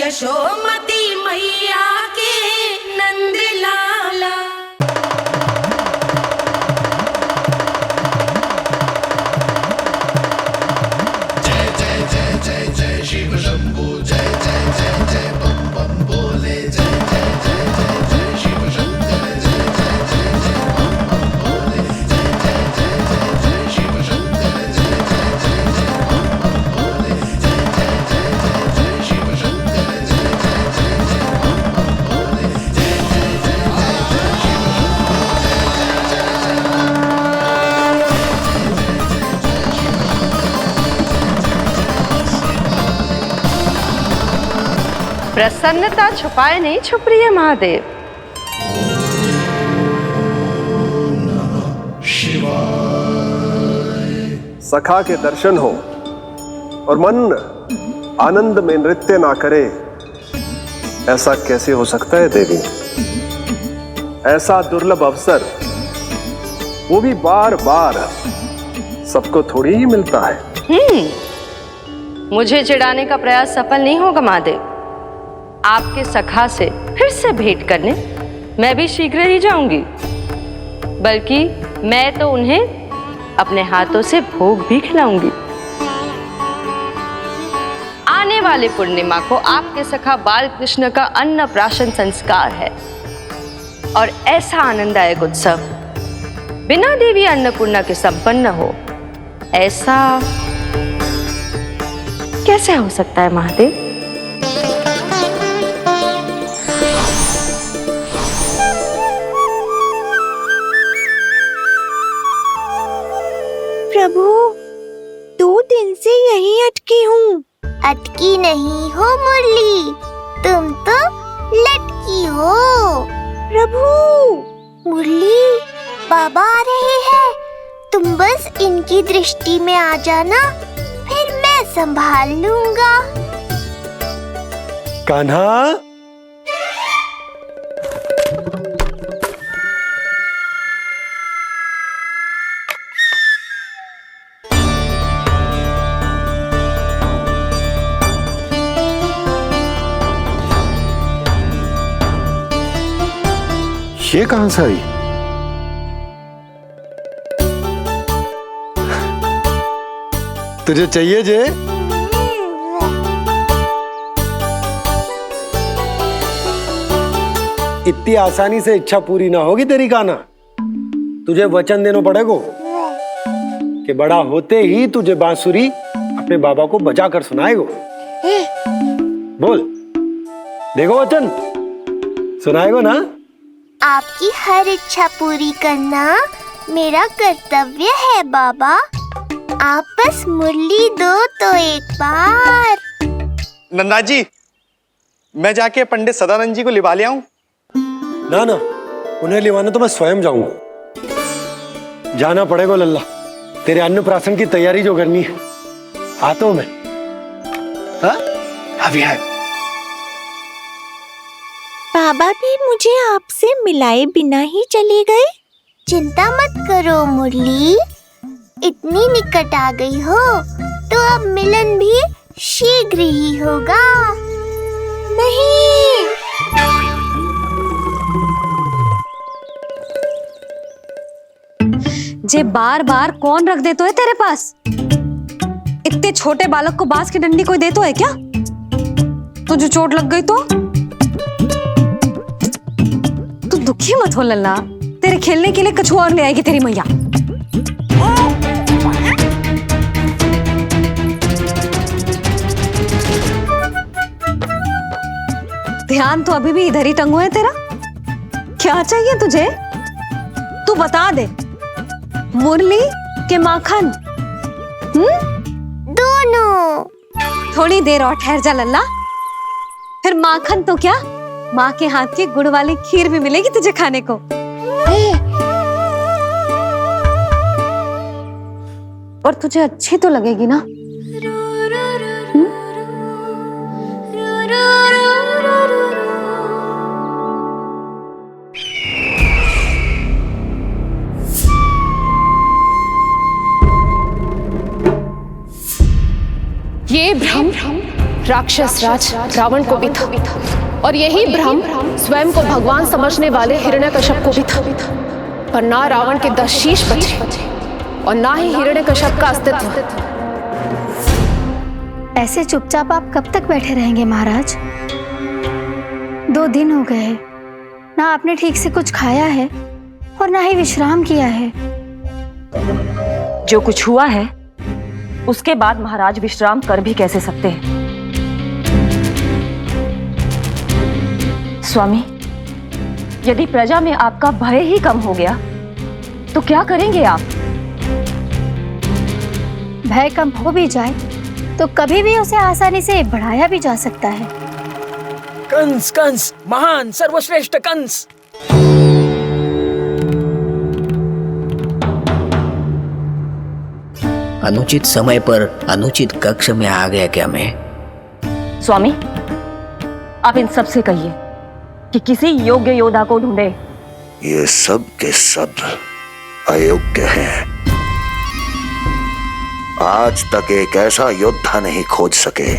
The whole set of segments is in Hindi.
यशोमती मैया के नंद लाला। जय जय जय जय जय शिव शंभू, जय जय जय जय बम बम बोले, जय जय जय जय जय शिव शंकर, जय जय जय जय बम बम बोले, जय जय जय जय जय शिव शंकर, जय जय जय जय बम बम बोले, जय जय जय जय जय शिव शंकर, जय जय जय जय बम बम बोले, जय जय जय जय जय शिव शंकर, जय जय जय प्रसन्नता छुपाए नहीं छुप रही है महादेव। सखा के दर्शन हो और मन आनंद में नृत्य ना करे, ऐसा कैसे हो सकता है देवी? ऐसा दुर्लभ अवसर, वो भी बार बार, सबको थोड़ी ही मिलता है। मुझे चिढ़ाने का प्रयास सफल नहीं होगा महादेव। आपके सखा से फिर से भेंट करने मैं भी शीघ्र ही जाऊंगी, बल्कि मैं तो उन्हें अपने हाथों से भोग भी खिलाऊंगी। आने वाले पूर्णिमा को आपके सखा बाल कृष्ण का अन्नप्राशन संस्कार है, और ऐसा आनंददायक उत्सव बिना देवी अन्नपूर्णा के संपन्न हो, ऐसा कैसे हो सकता है महादेव? प्रभु, 2 दिन से यहीं अटकी हूँ। अटकी नहीं हो मुरली, तुम तो लटकी हो। प्रभु, मुरली, बाबा आ रहे हैं, तुम बस इनकी दृष्टि में आ जाना, फिर मैं संभाल लूंगा। कान्हा, ये कहां से आई? तुझे चाहिए जे? इतनी आसानी से इच्छा पूरी ना होगी तेरी कान्हा। तुझे वचन देना पड़ेगा कि बड़ा होते ही तुझे बांसुरी अपने बाबा को बजा कर सुनाएगा। बोल, देखो वचन सुनाएगा ना? आपकी हर इच्छा पूरी करना मेरा कर्तव्य है बाबा। आप बस मुरली दो तो एक बार। नंदा जी, मैं जाके पंडित सदानंद जी को लिवा ले आऊं? ना ना, उन्हें लिवाना तो मैं स्वयं जाऊंगा। जाना पड़ेगा लल्ला, तेरे अन्नप्राशन की तैयारी जो करनी है। आता हूं मैं। हाँ? अभी आए। बाबा भी मुझे आपसे मिलाए बिना ही चले गए। चिंता मत करो मुरली, इतनी निकट आ गई हो तो अब मिलन भी शीघ्र ही होगा। नहीं, जे बार बार कौन रख देतो है तेरे पास? इतने छोटे बालक को बांस की डंडी कोई देतो है क्या? तुझे चोट लग गई तो? तू दुखी मत हो लल्ला, तेरे खेलने के लिए कछुआ और ले आएगी तेरी मैया। ध्यान तो अभी भी इधर ही टंगो है तेरा। क्या चाहिए तुझे? तू बता दे। मुरली के माखन? दोनों। थोड़ी देर और ठहर जा लल्ला, फिर माखन तो क्या, माँ के हाथ की गुड़ वाली खीर भी मिलेगी तुझे खाने को। और तुझे अच्छी तो लगेगी ना? ये भ्रम राक्षस राज रावण को भी था, और यही भ्रम स्वयं को भगवान समझने वाले हिरण्यकश्यप को भी था। पर ना रावण के 10 शीश बचे और ना ही हिरण्यकश्यप का अस्तित्व। ऐसे चुपचाप आप कब तक बैठे रहेंगे महाराज? 2 दिन हो गए हैं, ना आपने ठीक से कुछ खाया है और ना ही विश्राम किया है। जो कुछ हुआ है उसके बाद महाराज विश्राम कर भी कैसे सकते हैं? स्वामी, यदि प्रजा में आपका भय ही कम हो गया तो क्या करेंगे आप? भय कम हो भी जाए तो कभी भी उसे आसानी से बढ़ाया भी जा सकता है। कंस, कंस, महान सर्वश्रेष्ठ कंस। अनुचित समय पर अनुचित कक्ष में आ गया क्या मैं? स्वामी, आप इन सब से कहिए कि किसी योग्य योद्धा को ढूंढे। ये सब के सब अयोग्य हैं। आज तक एक ऐसा योद्धा नहीं खोज सके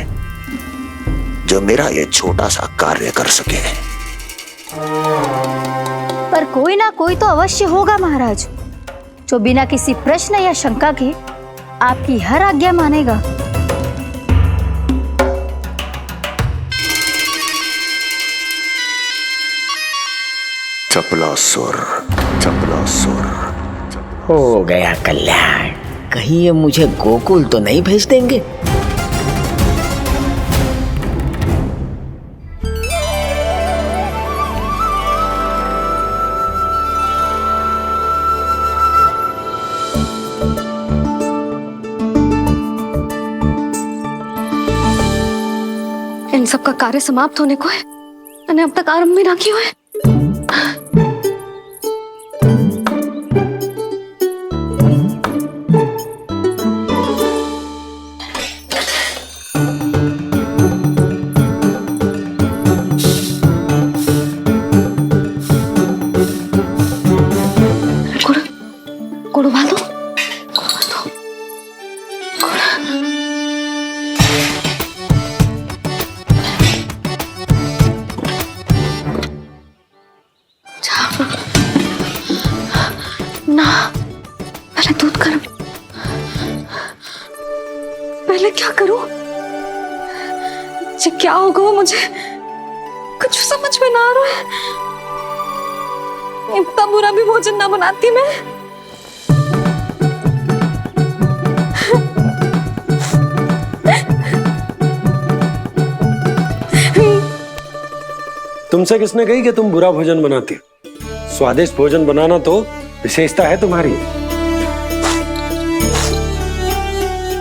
जो मेरा ये छोटा सा कार्य कर सके। पर कोई ना कोई तो अवश्य होगा महाराज, जो बिना किसी प्रश्न या शंका के आपकी हर आज्ञा मानेगा। चपलासुर, चपलासुर। हो गया कल्याण। कहीं ये मुझे गोकुल तो नहीं भेज देंगे? इन सब का कार्य समाप्त होने को है, मैंने अब तक आरंभ भी ना किया है। गुड़ उबाल दो। ना, पहले दूध गर्म। पहले क्या करूं? जी क्या होगा वो मुझे कुछ समझ में ना आ रहा है। इतना बुरा भी भोजन ना बनाती मैं। तुमसे किसने कही कि तुम बुरा भोजन बनाती? स्वादिष्ट भोजन बनाना तो विशेषता है तुम्हारी।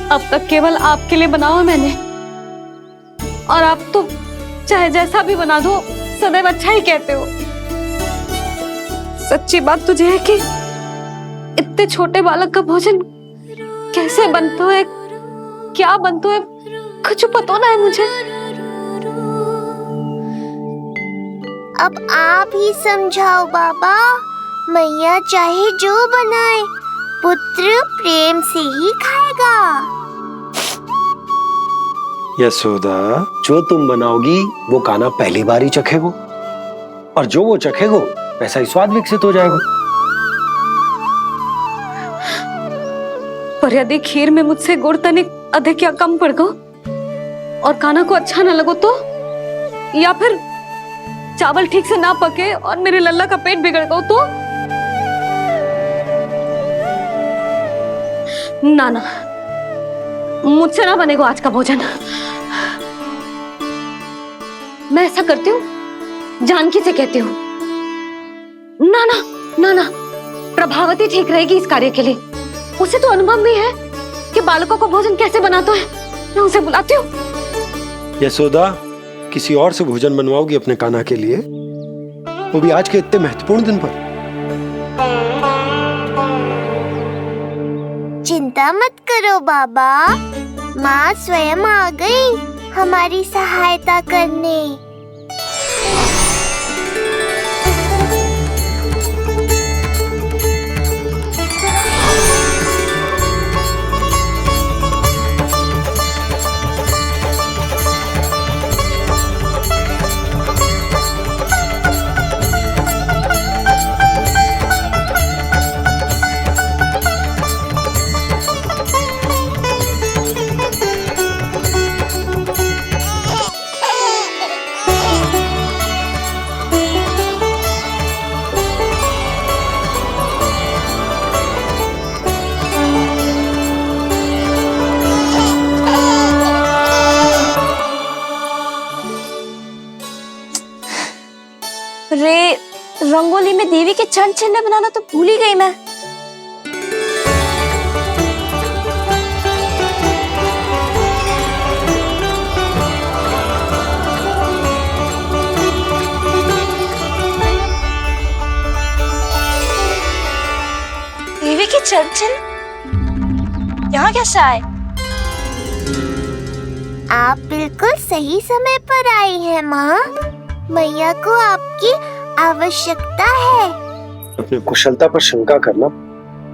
अब तक केवल आपके लिए बनाओ मैंने, और आप तो चाहे जैसा भी बना दो सदैव अच्छा ही कहते हो। सच्ची बात तुझे है कि इतने छोटे बालक का भोजन कैसे बनता है, क्या बनता है, कुछ पता ना है मुझे। अब आप ही समझाओ बाबा। मैया चाहे जो बनाए, पुत्र प्रेम से ही खाएगा। यशोदा, जो तुम बनाओगी वो कान्हा पहली बार ही चखेगा, और जो वो चखेगा वैसा ही स्वाद विकसित हो जाएगा। पर यदि खीर में मुझसे गुड़ तनिक अधिक या कम पड़ गो और कान्हा को अच्छा ना लगो तो, या फिर चावल ठीक से ना पके और मेरे लल्ला का पेट बिगड़ गो तो? ना ना, मुझसे ना बनेगा आज का भोजन। मैं ऐसा करती हूँ, जानकी से कहती हूँ। ना ना ना ना, प्रभावती ठीक रहेगी इस कार्य के लिए। उसे तो अनुभव भी है कि बालकों को भोजन कैसे बनाता है। मैं उसे बुलाती हूँ। यशोदा, किसी और से भोजन बनवाओगी अपने कान्हा के लिए, वो भी आज के इतने महत्वपूर्ण दिन पर? चिंता मत करो बाबा, माँ स्वयं आ गई हमारी सहायता करने। रे रंगोली में देवी के चरण चिन्ह बनाना तो भूल ही गई मैं। देवी के चरण चिन्ह यहाँ कैसे आए? आप बिल्कुल सही समय पर आई हैं माँ। मैया को आपकी आवश्यकता है। अपनी कुशलता पर शंका करना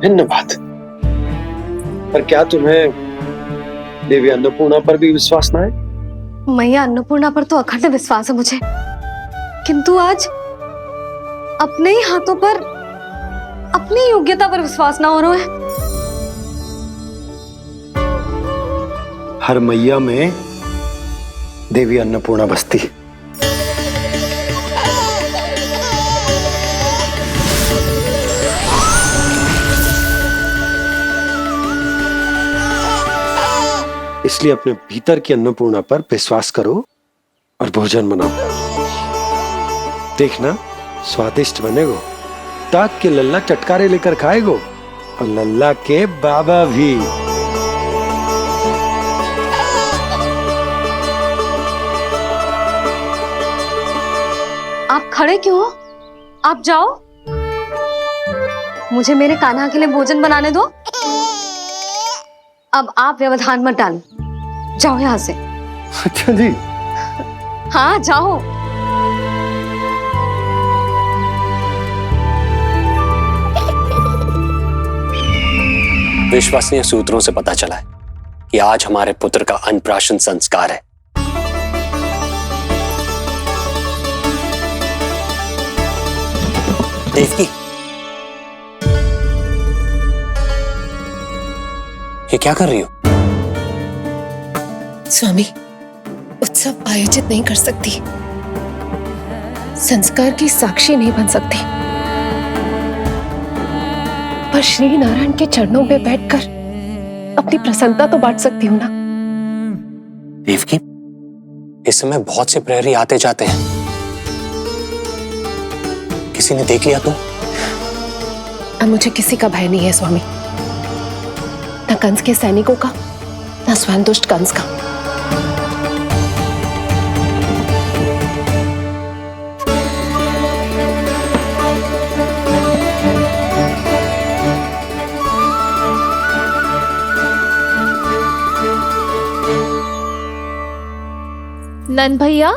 भिन्न बात है, पर क्या तुम्हें देवी अन्नपूर्णा पर भी विश्वास न है? मैया अन्नपूर्णा पर तो अखंड विश्वास है मुझे, किंतु आज अपने ही हाथों पर अपनी योग्यता पर विश्वास ना हो रहा है। हर मैया में देवी अन्नपूर्णा बसती है। इसलिए अपने भीतर की अन्नपूर्णा पर विश्वास करो और भोजन बनाओ। देखना स्वादिष्ट बनेगो, ताक के लल्ला चटकारे लेकर खाएगो और लल्ला के बाबा भी। आप खड़े क्यों हो? आप जाओ, मुझे मेरे कान्हा के लिए भोजन बनाने दो। अब आप व्यवधान मत डालो, जाओ यहाँ से। अच्छा जी। हाँ जाओ। विश्वसनीय सूत्रों से पता चला है कि आज हमारे पुत्र का अन्नप्राशन संस्कार है। देवकी, ये क्या कर रही हो? स्वामी, उत्सव आयोजित नहीं कर सकती, संस्कार की साक्षी नहीं बन सकती, पर श्री नारायण के चरणों में बैठकर अपनी प्रसन्नता तो बांट सकती हूँ ना। देवकी, इस समय बहुत से प्रहरी आते जाते हैं, किसी ने देख लिया तो? अब मुझे किसी का भय नहीं है स्वामी, न कंस के सैनिकों का, न स्वयं दुष्ट कंस का। नंद भैया,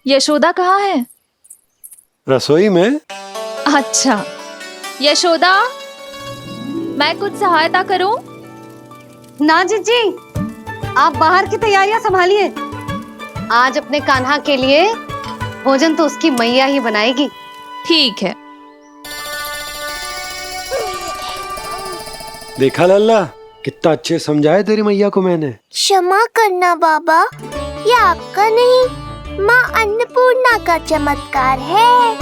यशोदा कहाँ है? रसोई में। अच्छा, यशोदा, मैं कुछ सहायता करूं? ना जीजी, आप बाहर की तैयारियां संभालिए। आज अपने कान्हा के लिए भोजन तो उसकी मैया ही बनाएगी। ठीक है। देखा लल्ला, कितना अच्छे समझाया तेरी मैया को मैंने। क्षमा करना बाबा, ये आपका नहीं, माँ अन्नपूर्णा का चमत्कार है।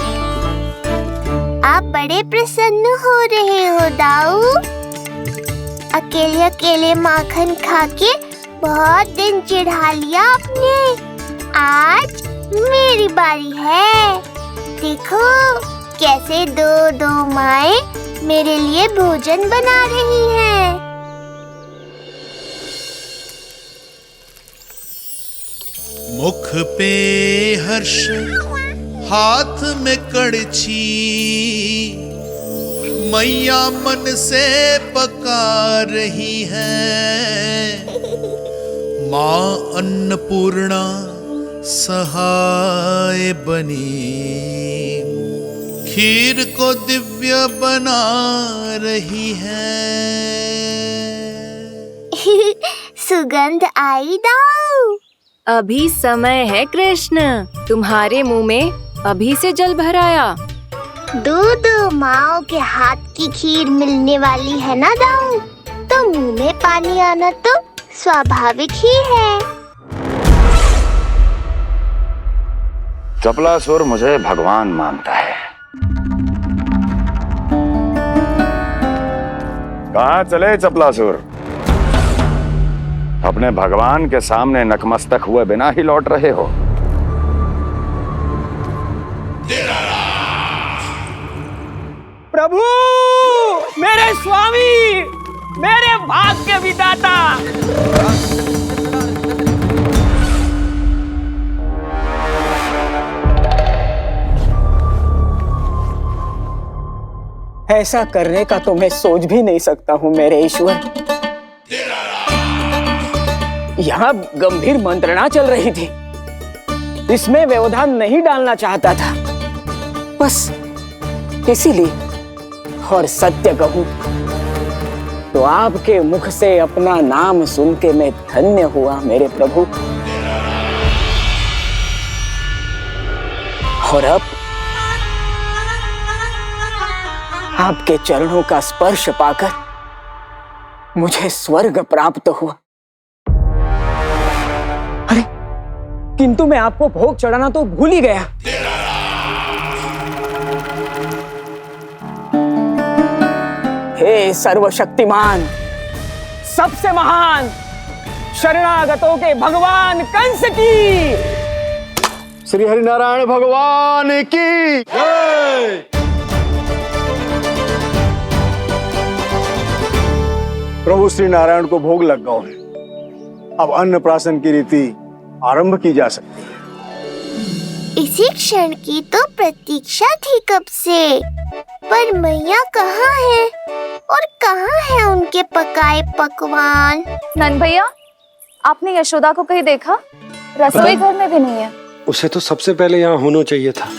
आप बड़े प्रसन्न हो रहे हो दाऊ। अकेले अकेले माखन खा के बहुत दिन चिढ़ा लिया आपने। आज मेरी बारी है। देखो कैसे दो दो माएं मेरे लिए भोजन बना रही हैं। मुख पे हर्ष, हाथ में कड़छी, मैया मन से पका रही है। माँ अन्नपूर्णा सहाय बनी, खीर को दिव्य बना रही है। सुगंध आई दाऊ। अभी समय है कृष्ण, तुम्हारे मुंह में अभी से जल भराया। दो माओ के हाथ की खीर मिलने वाली है ना दाऊ, तो मुंह में पानी आना तो स्वाभाविक ही है। चपलासुर मुझे भगवान मानता है। कहाँ चले चपलासुर? अपने भगवान के सामने नतमस्तक हुए बिना ही लौट रहे हो। प्रभु, मेरे स्वामी, मेरे भाग्य विधाता। ऐसा करने का तो मैं सोच भी नहीं सकता हूँ मेरे ईश्वर। यहाँ गंभीर मंत्रणा चल रही थी, इसमें व्यवधान नहीं डालना चाहता था, बस इसीलिए। और सत्य कहूं तो आपके मुख से अपना नाम सुन के मैं धन्य हुआ मेरे प्रभु। और अब आपके चरणों का स्पर्श पाकर मुझे स्वर्ग प्राप्त हुआ। अरे किंतु मैं आपको भोग चढ़ाना तो भूल ही गया। हे सर्वशक्तिमान, सबसे महान, शरणागतों के भगवान कंस की, श्री हरिनारायण भगवान की जय। प्रभु श्री नारायण को भोग लग गया है, अब अन्नप्राशन की रीति आरंभ की जा सकती है। इसी क्षण की तो प्रतीक्षा थी कब से, पर मैया कहाँ है और कहाँ है उनके पकाए पकवान? नंद भैया, आपने यशोदा को कहीं देखा? रसोई घर में भी नहीं है। उसे तो सबसे पहले यहाँ होना चाहिए था,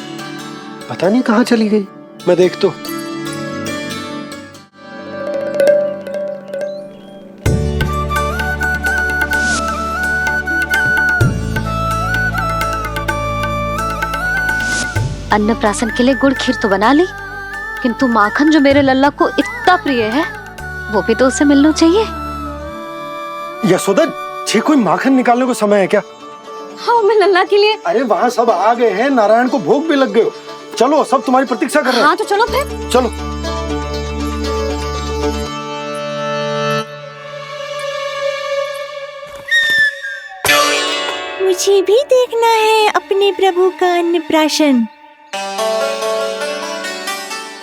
पता नहीं कहाँ चली गई। मैं देख तो। अन्नप्राशन के लिए गुड़ खीर तो बना ली, किंतु माखन जो मेरे लल्ला को इतना प्रिय है वो भी तो उसे मिलना चाहिए। यशोदा जी, कोई माखन निकालने को समय है क्या? हाँ, मैं लल्ला के लिए। अरे वहाँ सब आ गए हैं, नारायण को भोग भी लग गए हो। चलो, सब तुम्हारी प्रतीक्षा कर रहे हैं। हाँ तो चलो फिर। चलो। मुझे भी देखना है अपने प्रभु का अन्नप्राशन।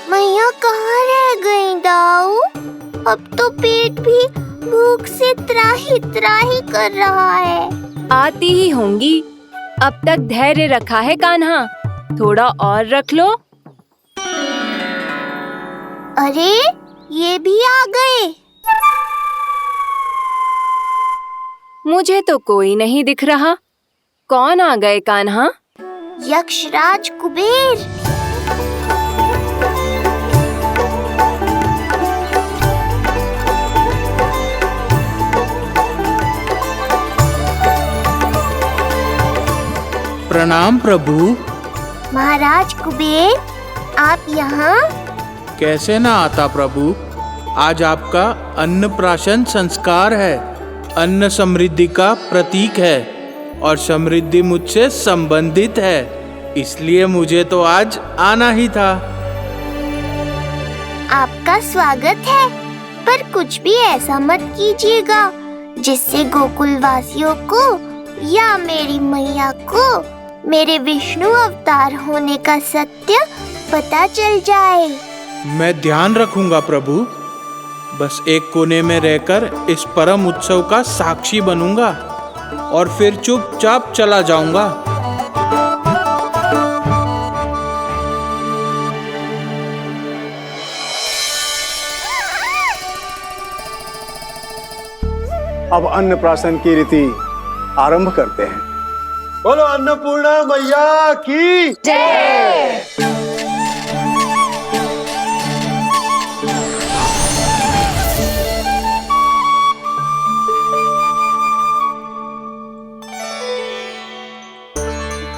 मैया कहाँ रह गई दाऊ? अब तो पेट भी भूख से त्राही त्राही कर रहा है। आती ही होंगी। अब तक धैर्य रखा है कान्हा, थोड़ा और रख लो। अरे ये भी आ गए। मुझे तो कोई नहीं दिख रहा। कौन आ गए कान्हा? यक्षराज कुबेर। प्रणाम प्रभु। महाराज कुबेर, आप यहाँ? कैसे ना आता प्रभु, आज आपका अन्नप्राशन संस्कार है। अन्न समृद्धि का प्रतीक है और समृद्धि मुझसे संबंधित है, इसलिए मुझे तो आज आना ही था। आपका स्वागत है, पर कुछ भी ऐसा मत कीजिएगा जिससे गोकुल वासियों को या मेरी मैया को मेरे विष्णु अवतार होने का सत्य पता चल जाए। मैं ध्यान रखूंगा प्रभु। बस एक कोने में रहकर इस परम उत्सव का साक्षी बनूंगा और फिर चुपचाप चला जाऊंगा। अब अन्नप्राशन की रीति आरंभ करते हैं। बोलो अन्नपूर्णा मैया की जय।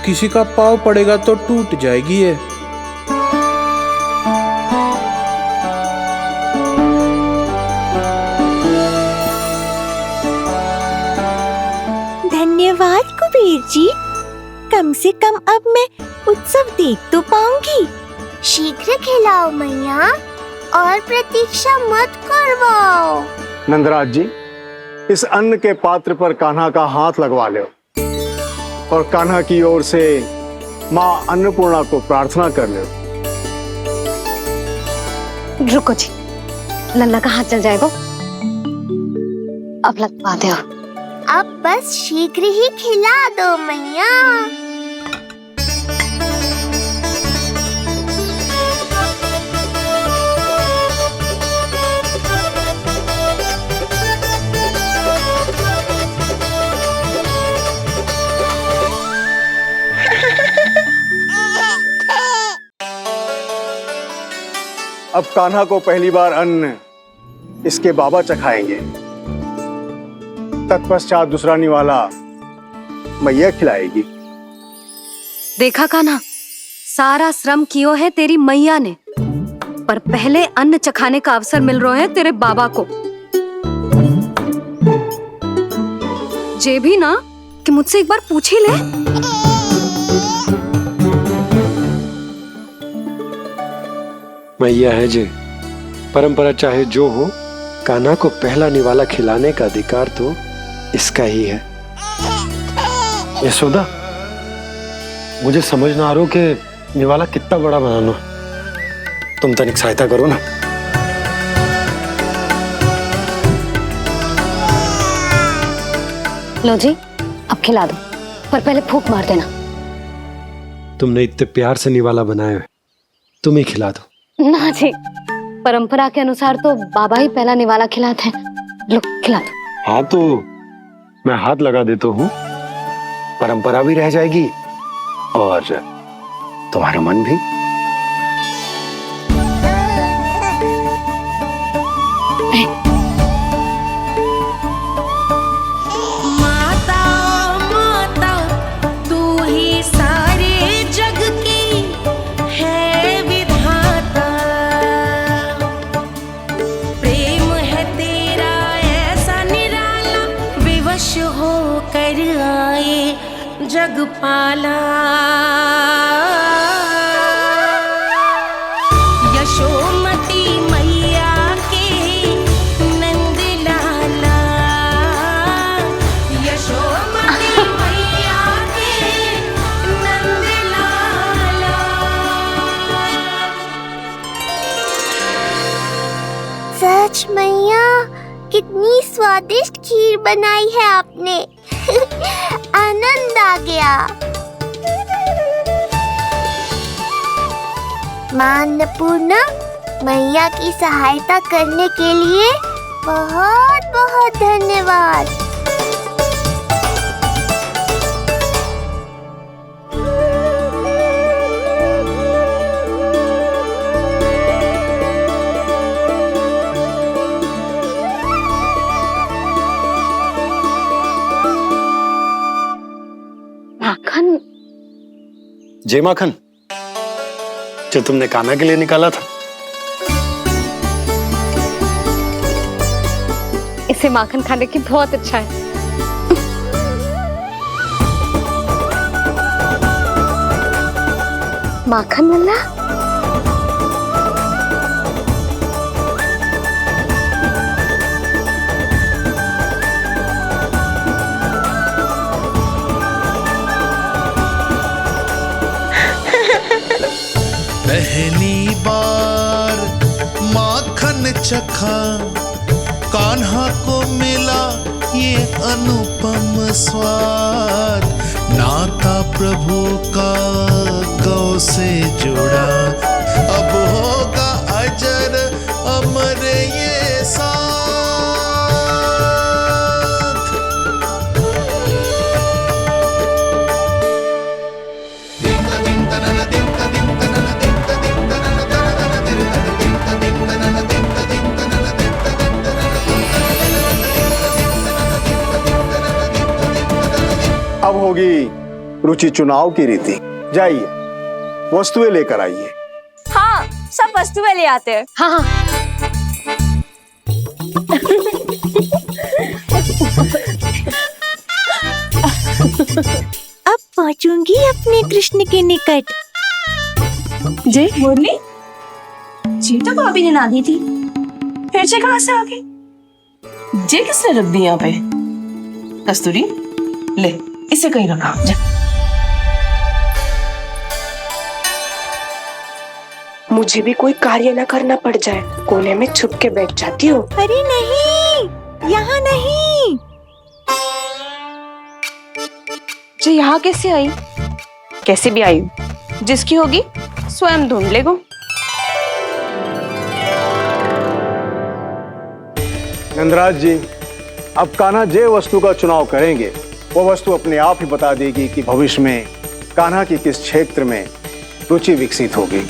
किसी का पाँव पड़ेगा तो टूट जाएगी ये। धन्यवाद कुबेर जी, कम से कम अब मैं उत्सव देख तो पाऊंगी। शीघ्र खिलाओ मैया और प्रतीक्षा मत करवाओ। नंदराज जी, इस अन्न के पात्र पर कान्हा का हाथ लगवा लो और कान्हा की ओर से माँ अन्नपूर्णा को प्रार्थना कर लो। रुको जी, लल्ला का हाथ चल जाएगा, अब लगवा दो। अब बस शीघ्र ही खिला दो मैया। अब कान्हा को पहली बार अन्न इसके बाबा चखाएंगे, तत्पश्चात दूसरा निवाला मैया खिलाएगी। देखा कान्हा, सारा श्रम कियो है तेरी मैया ने, पर पहले अन्न चखाने का अवसर मिल रहा है तेरे बाबा को। जे भी ना कि मुझसे एक बार पूछ ही ले। मैया है जे, परंपरा चाहे जो हो, कान्हा को पहला निवाला खिलाने का अधिकार तो इसका ही है। यशोदा, मुझे समझ ना आ रहा कि निवाला कितना बड़ा बनाना, तुम तनिक सहायता करो ना। लो जी, अब खिला दो, पर पहले फूंक मार देना। तुमने इतने प्यार से निवाला बनाया है, तुम ही खिला दो। ना जी, परंपरा के अनुसार तो बाबा ही पहला निवाला खिलाते हैं। लो खिला दो। हाँ तो मैं हाथ लगा देता हूँ, परंपरा भी रह जाएगी और तुम्हारा मन भी। माता माता तू ही सारे जग की है विधाता, प्रेम है तेरा ऐसा निराला, विवश हो कर आए जग पाला। यशोमती मैया के नंद लाला, यशोमती मैया के नंद लाला। सच मैया, कितनी स्वादिष्ट खीर बनाई है आपने। आनंद आ गया। मां अन्नपूर्णा, मैया की सहायता करने के लिए बहुत बहुत धन्यवाद। माखन? जय माखन, जो तुमने कान्हा के लिए निकाला था। इसे माखन खाने की बहुत अच्छा है। माखन लल्ला, पहली बार माखन चखा, कान्हा को मिला ये अनुपम स्वाद, नाता प्रभु का गौ से जुड़ा, अब होगा अजर अमर ये साथ। अब होगी रुचि चुनाव की रीति। जाइए, वस्तुएं लेकर आइए। हाँ, सब वस्तुएं ले आते हैं। हाँ हाँ। अब पहुंचूंगी अपने कृष्ण के निकट। जय मुरली, जी तो भाभी ने ना दी थी, फिर से कहां से आ गई? जे किसने रख दी यहाँ पे? कस्तूरी, ले इसे कहीं रखा जा। मुझे भी कोई कार्य न करना पड़ जाए, कोने में छुप के बैठ जाती हूँ। अरे नहीं, यहाँ नहीं। जी यहाँ कैसे आई? कैसे भी आई, जिसकी होगी स्वयं ढूंढ लेगो। नंदराज जी, अब कान्हा जे वस्तु का चुनाव करेंगे वो वस्तु अपने आप ही बता देगी कि भविष्य में कान्हा की किस क्षेत्र में रुचि विकसित होगी।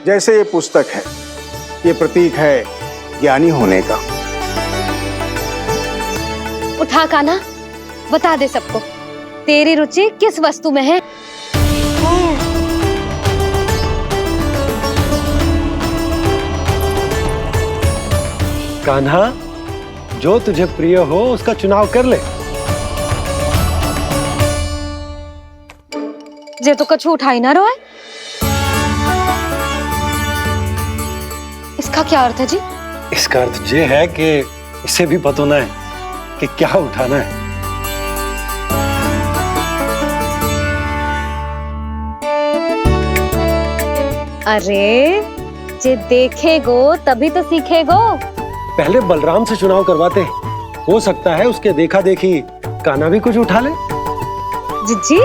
जैसे ये पुस्तक है, ये प्रतीक है ज्ञानी होने का। उठा कान्हा, बता दे सबको तेरी रुचि किस वस्तु में है। कान्हा, जो तुझे प्रिय हो उसका चुनाव कर ले। जे तो कछु उठाई ना रोए। इसका क्या अर्थ है जी? इसका अर्थ ये है कि इसे भी पता ना है कि क्या उठाना है। अरे जे देखेगो तभी तो सीखेगो। पहले बलराम से चुनाव करवाते हैं, हो सकता है उसके देखा देखी कान्हा भी कुछ उठा ले। जिज्जी,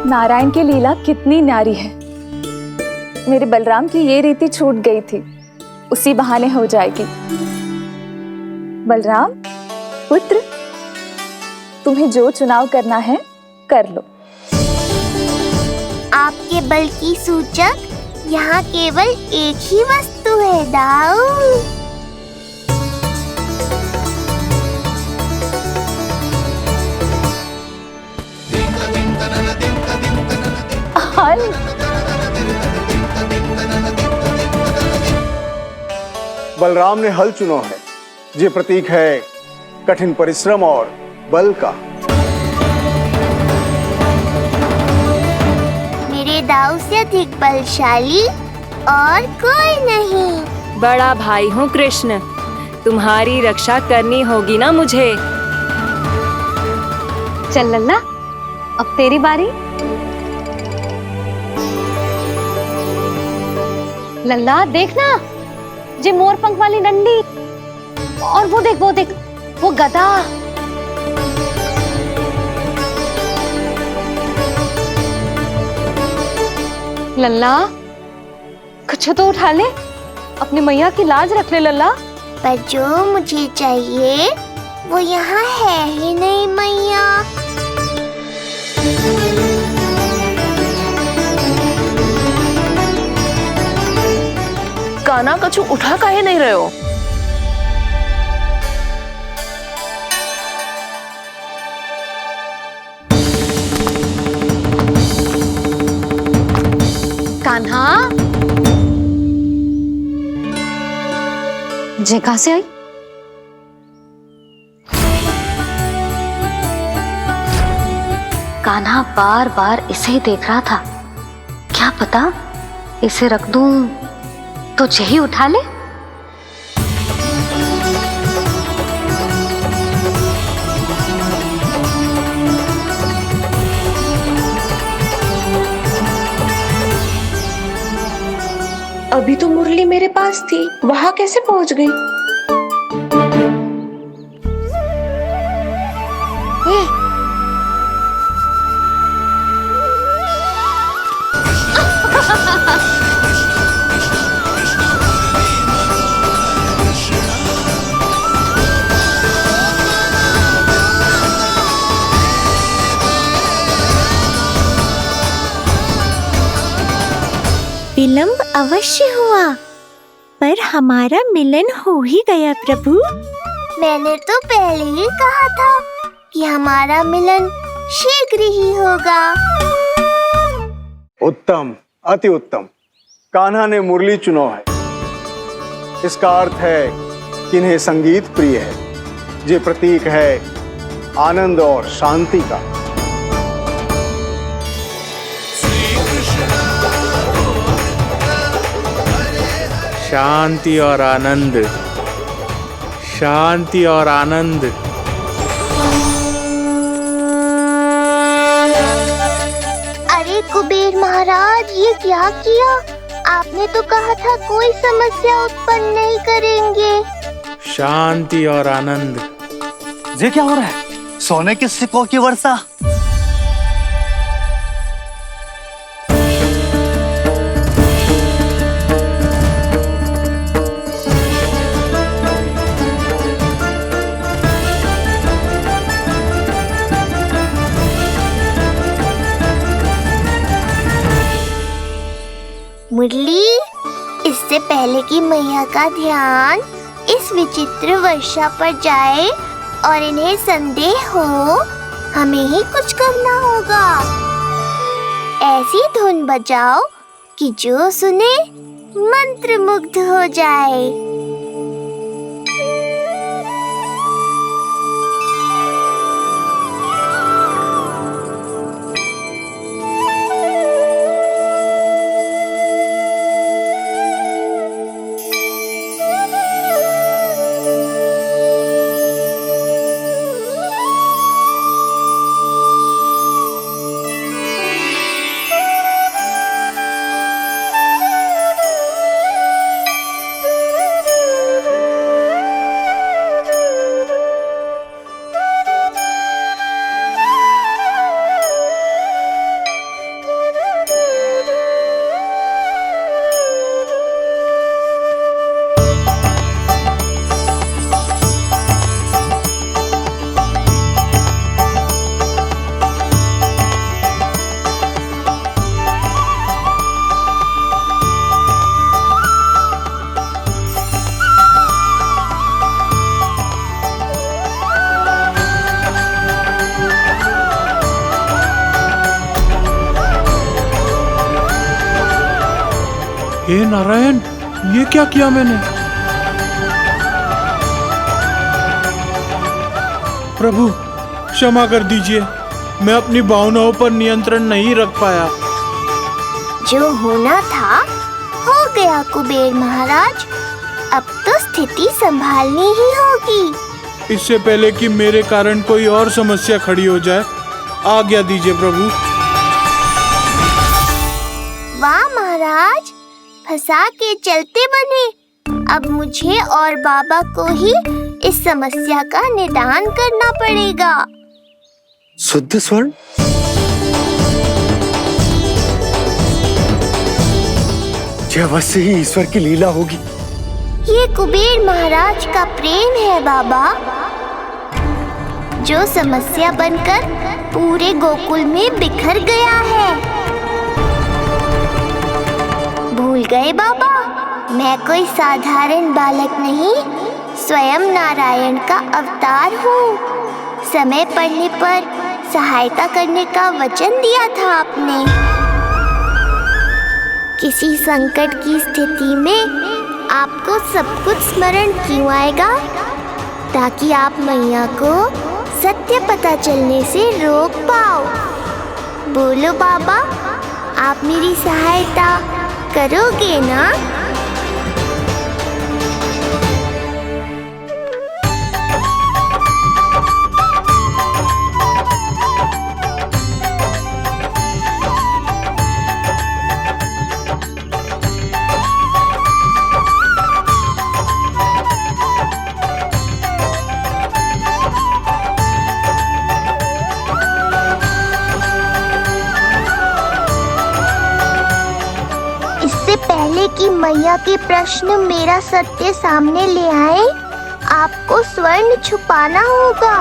नारायण की लीला कितनी न्यारी है। मेरे बलराम की ये रीति छूट गई थी, उसी बहाने हो जाएगी। बलराम पुत्र, तुम्हें जो चुनाव करना है कर लो। आपके बल की सूचक यहाँ केवल एक ही वस्तु है दाऊ। बलराम ने हल चुना है, ये प्रतीक है कठिन परिश्रम और बल का। मेरे दाऊ से अधिक बलशाली और कोई नहीं। बड़ा भाई हूँ कृष्ण, तुम्हारी रक्षा करनी होगी ना मुझे। चल लल्ला, अब तेरी बारी। लल्ला देखना, जे मोर पंख वाली डंडी, और वो देख वो गदा। लल्ला कुछ तो उठा ले, अपनी मैया की लाज रख ले लल्ला। पर जो मुझे चाहिए वो यहाँ है ही नहीं मैया। कान्हा, कछु उठा काहे नहीं रहे हो? कान्हा, जे कहां से आई? कान्हा बार बार इसे ही देख रहा था। क्या पता इसे रख दूं तो यही उठा ले। अभी तो मुरली मेरे पास थी, वहां कैसे पहुंच गई? विलंब अवश्य हुआ, पर हमारा मिलन हो ही गया प्रभु। मैंने तो पहले ही कहा था कि हमारा मिलन शीघ्र ही होगा। उत्तम, अति उत्तम। कान्हा ने मुरली चुना है, इसका अर्थ है कि इन्हें संगीत प्रिय है। ये प्रतीक है आनंद और शांति का। शांति और आनंद, शांति और आनंद। महाराज, ये क्या किया? आपने तो कहा था कोई समस्या उत्पन्न नहीं करेंगे। शांति और आनंद। ये क्या हो रहा है? सोने के सिक्कों की वर्षा। मुरली, इससे पहले कि मैया का ध्यान इस विचित्र वर्षा पर जाए और इन्हें संदेह हो, हमें ही कुछ करना होगा। ऐसी धुन बजाओ कि जो सुने मंत्रमुग्ध हो जाए। हे नारायण, ये क्या किया मैंने? प्रभु क्षमा कर दीजिए, मैं अपनी भावनाओं पर नियंत्रण नहीं रख पाया। जो होना था हो गया कुबेर महाराज, अब तो स्थिति संभालनी ही होगी। इससे पहले कि मेरे कारण कोई और समस्या खड़ी हो जाए, आज्ञा दीजिए प्रभु। वाह महाराज, फंसा के चलते बने। अब मुझे और बाबा को ही इस समस्या का निदान करना पड़ेगा। शुद्ध स्वर्ण? यह अवश्य ही ईश्वर की लीला होगी। ये कुबेर महाराज का प्रेम है बाबा, जो समस्या बनकर पूरे गोकुल में बिखर गया है। भूल गए बाबा, मैं कोई साधारण बालक नहीं, स्वयं नारायण का अवतार हूँ। समय पड़ने पर सहायता करने का वचन दिया था आपने। किसी संकट की स्थिति में आपको सब कुछ स्मरण क्यों आएगा? ताकि आप मैया को सत्य पता चलने से रोक पाओ। बोलो बाबा, आप मेरी सहायता करोगे ना? इससे पहले कि मैया के प्रश्न मेरा सत्य सामने ले आए, आपको स्वर्ण छुपाना होगा।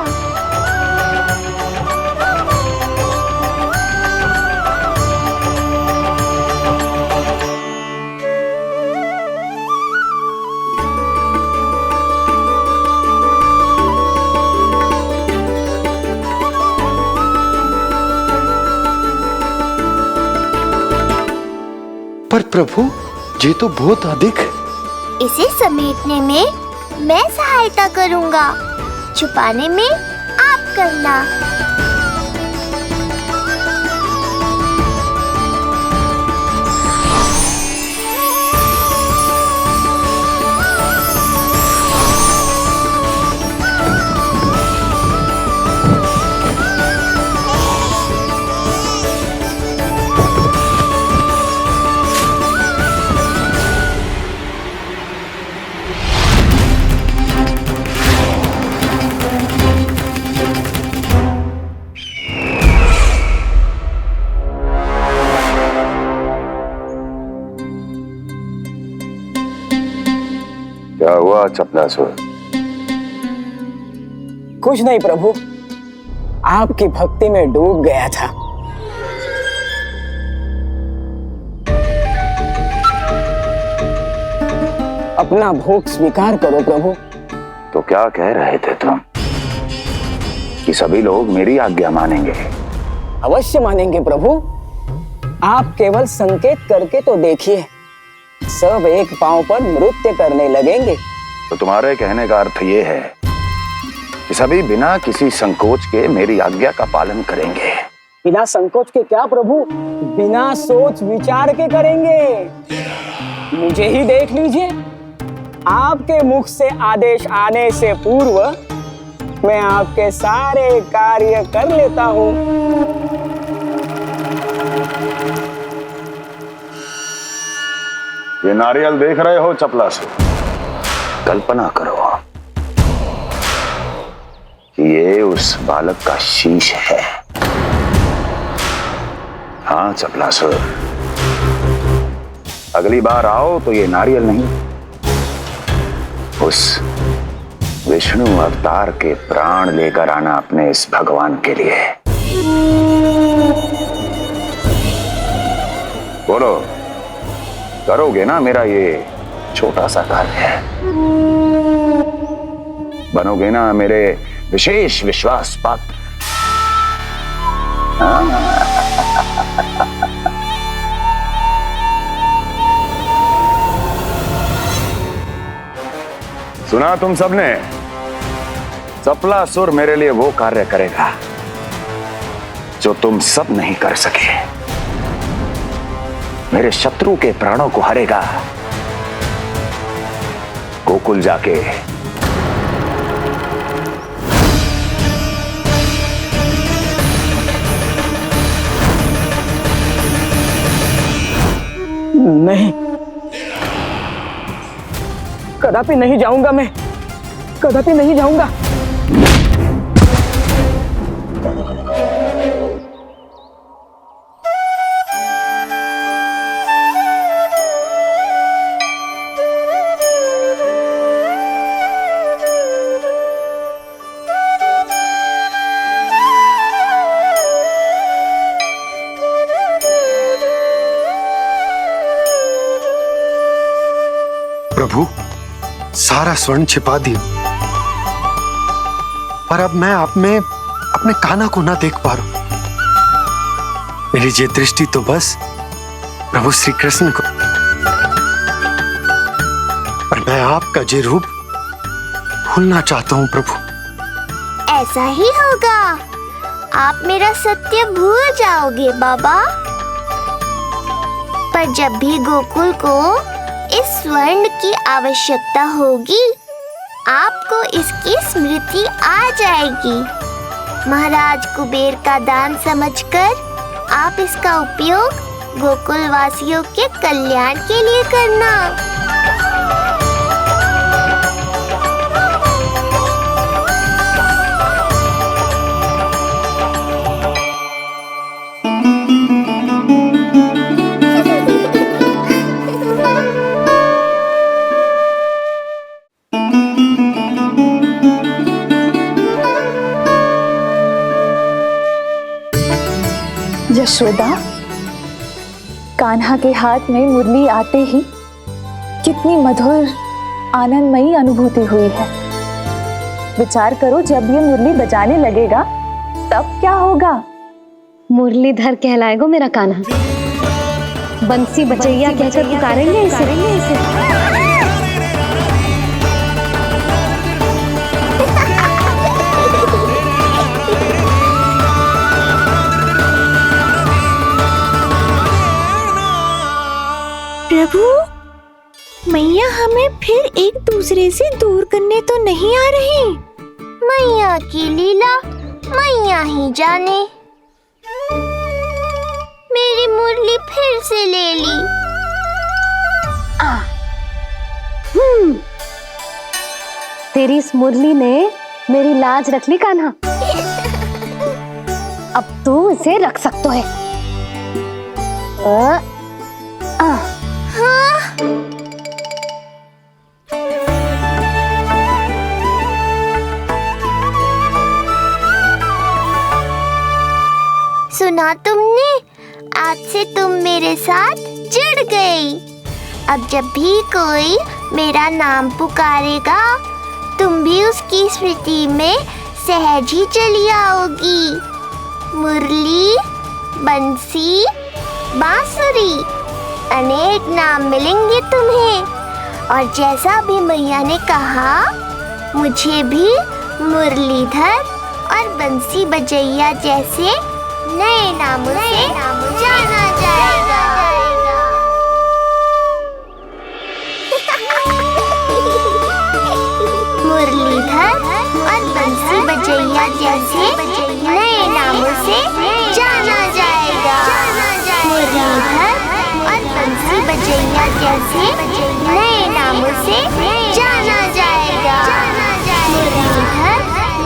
पर प्रभु, ये तो बहुत अधिक। इसे समेटने में मैं सहायता करूंगा, छुपाने में आप करना। हुआ चपलासुर? कुछ नहीं प्रभु, आपकी भक्ति में डूब गया था। अपना भोग स्वीकार करो प्रभु। तो क्या कह रहे थे तुम कि सभी लोग मेरी आज्ञा मानेंगे? अवश्य मानेंगे प्रभु। आप केवल संकेत करके तो देखिए, सब एक पांव पर नृत्य करने लगेंगे। तो तुम्हारे कहने का अर्थ ये है कि सभी बिना किसी संकोच के मेरी आज्ञा का पालन करेंगे? बिना संकोच के क्या प्रभु, बिना सोच विचार के करेंगे। मुझे ही देख लीजिए, आपके मुख से आदेश आने से पूर्व मैं आपके सारे कार्य कर लेता हूँ। ये नारियल देख रहे हो चपलासुर? कल्पना करो कि ये उस बालक का शीश है। हाँ चपलासुर, अगली बार आओ तो ये नारियल नहीं, उस विष्णु अवतार के प्राण लेकर आना अपने इस भगवान के लिए। बोलो, करोगे ना मेरा ये छोटा सा कार्य? बनोगे ना मेरे विशेष विश्वास पात्र? सुना तुम सबने? चपलासुर मेरे लिए वो कार्य करेगा जो तुम सब नहीं कर सके। मेरे शत्रु के प्राणों को हरेगा। गोकुल जाके नहीं, कदापि नहीं जाऊंगा मैं, कदापि नहीं जाऊंगा। प्रभु, सारा स्वर्ण छिपा दिया, पर अब मैं आप में अपने कान्हा को ना देख पा रहा हूं। मेरी ये दृष्टि तो बस प्रभु श्री कृष्ण को, पर मैं आपका ये रूप भूलना चाहता हूं प्रभु। ऐसा ही होगा, आप मेरा सत्य भूल जाओगे बाबा। पर जब भी गोकुल को इस स्वर्ण की आवश्यकता होगी, आपको इसकी स्मृति आ जाएगी। महाराज कुबेर का दान समझकर आप इसका उपयोग गोकुल वासियों के कल्याण के लिए करना। यशोदा, कान्हा के हाथ में मुरली आते ही कितनी मधुर आनंदमयी अनुभूति हुई है। विचार करो, जब ये मुरली बजाने लगेगा तब क्या होगा? मुरलीधर कहलाएगा मेरा कान्हा। बंसी बजैया कहकर पुकारेंगे इसे। प्रभु, मैया हमें फिर एक दूसरे से दूर करने तो नहीं आ रही। मैया की लीला मैया ही जाने। मेरी मुरली फिर से ले ली। तेरी इस मुरली ने मेरी लाज रख ली कान्हा। अब तू इसे रख सकता है। सुना तुमने? आज से तुम मेरे साथ जुड़ गई। अब जब भी कोई मेरा नाम पुकारेगा, तुम भी उसकी स्मृति में सहज ही चली आओगी। मुरली, बंसी, बांसुरी, अनेक नाम मिलेंगे तुम्हें। और जैसा भी मैया ने कहा, मुझे भी मुरलीधर और बंसी बजैया जैसे नए नामों से जाना जाएगा। मुरलीधर और बंसी बजैया जैसे नए नामों से जाना जाएगा। मुरलीधर और बंसी बजैया जैसे नए नामों से जाना जाएगा। मुरलीधर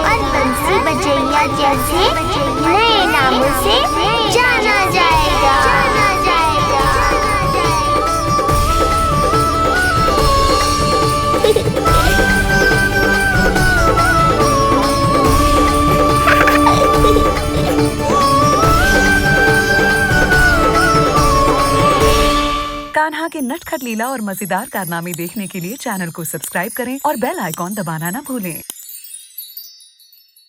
और बंसी बजैया जैसे नए नामों से जाना जाएगा। कान्हा के नटखट लीला और मजेदार कारनामे देखने के लिए चैनल को सब्सक्राइब करें और बेल आइकॉन दबाना ना भूलें।